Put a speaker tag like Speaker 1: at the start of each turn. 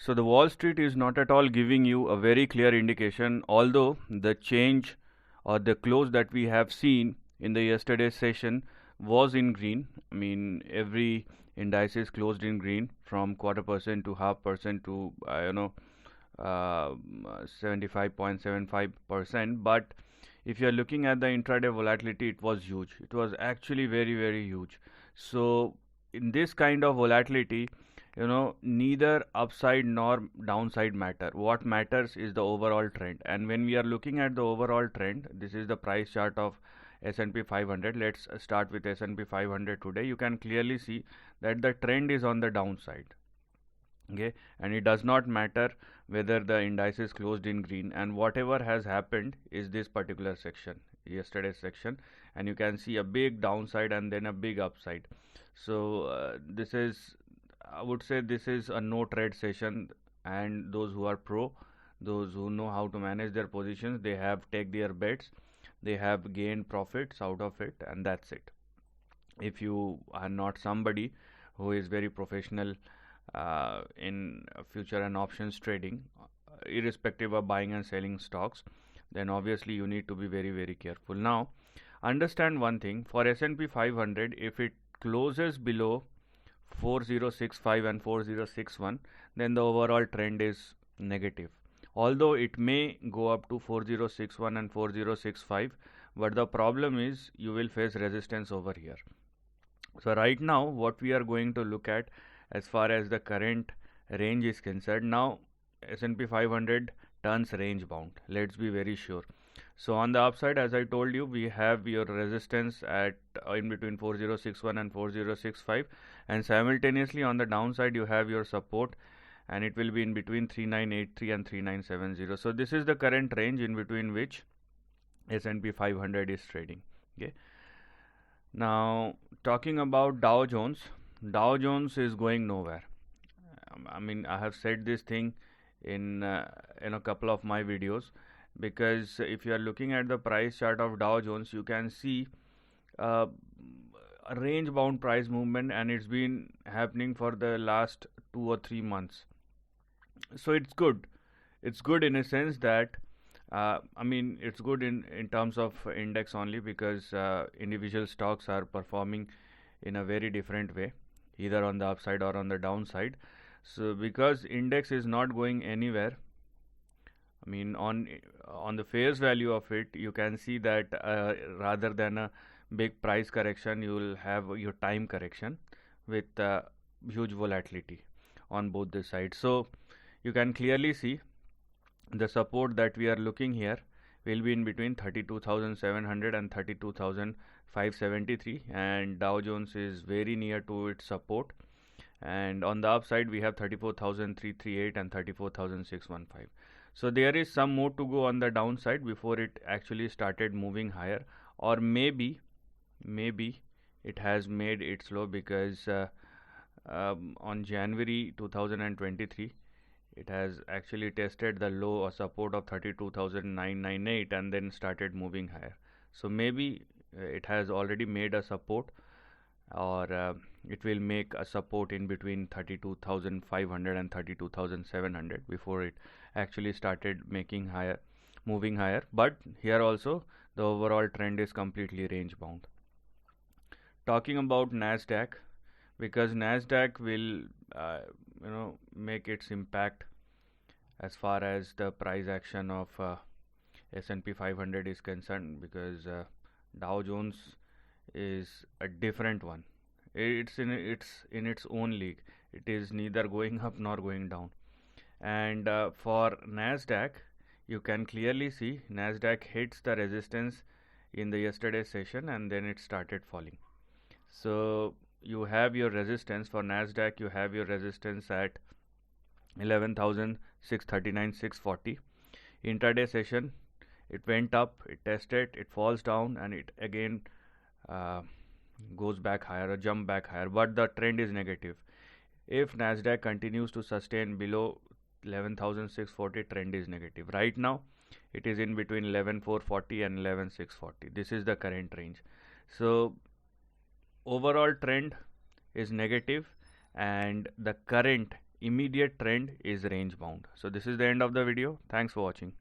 Speaker 1: So the Wall Street is not at all giving you a very clear indication, although the change or the close that we have seen in the yesterday's session was in green. I mean, every indices closed in green from 1/4% to 0.5% to 75.75%. But if you are looking at the intraday volatility, it was huge. It was actually very, very huge. So in this kind of volatility, neither upside nor downside matter. What matters is the overall trend. And when we are looking at the overall trend, this is the price chart of S&P 500. Let's start with S&P 500 today. You can clearly see that the trend is on the downside. Okay, and it does not matter whether the indices closed in green, and whatever has happened is this particular section, yesterday's section, and you can see a big downside and then a big upside. So this is, I would say, this is a no trade session, and those who are pro, those who know how to manage their positions, they have take their bets, they have gained profits out of it, and that's it. If you are not somebody who is very professional in future and options trading, irrespective of buying and selling stocks, then obviously you need to be very, very careful. Now understand one thing: for S&P 500, if it closes below 4065 and 4061, then the overall trend is negative, although it may go up to 4061 and 4065, but the problem is you will face resistance over here. So right now what we are going to look at as far as the current range is concerned, now S&P 500 turns range bound. Let's be very sure. So on the upside, as I told you, we have your resistance at in between 4061 and 4065, and simultaneously on the downside you have your support, and it will be in between 3983 and 3970. So this is the current range in between which S&P 500 is trading. Okay. Now talking about Dow Jones. Dow Jones is going nowhere. I mean, I have said this thing in a couple of my videos, because if you are looking at the price chart of Dow Jones, you can see a range bound price movement, and it's been happening for the last 2 or 3 months. So it's good. It's good in a sense that it's good in terms of index only, because individual stocks are performing in a very different way, either on the upside or on the downside. So because index is not going anywhere, I mean, on the face value of it, you can see that rather than a big price correction, you will have your time correction with huge volatility on both the sides. So you can clearly see the support that we are looking here will be in between 32,700 and 32,573, and Dow Jones is very near to its support, and on the upside we have 34,338 and 34,615. So there is some more to go on the downside before it actually started moving higher, or maybe it has made its low, because on January 2023 it has actually tested the low or support of 32,998 and then started moving higher. So maybe it has already made a support, or it will make a support in between 32,500 and 32,700 before it actually started moving higher. But here also the overall trend is completely range bound. Talking about Nasdaq, because Nasdaq will make its impact as far as the price action of S&P 500 is concerned, because Dow Jones is a different one. It's in its own league. It is neither going up nor going down. And for Nasdaq, you can clearly see Nasdaq hits the resistance in the yesterday's session, and then it started falling. So you have your resistance for Nasdaq. You have your resistance at 11,639, 640. Intraday session, it went up, it tested, it falls down, and it again goes back higher or jump back higher, but the trend is negative. If Nasdaq continues to sustain below 11,640, trend is negative. Right now it is in between 11,440 and 11,640. This is the current range. So overall trend is negative, and the current immediate trend is range bound. So this is the end of the video. Thanks for watching.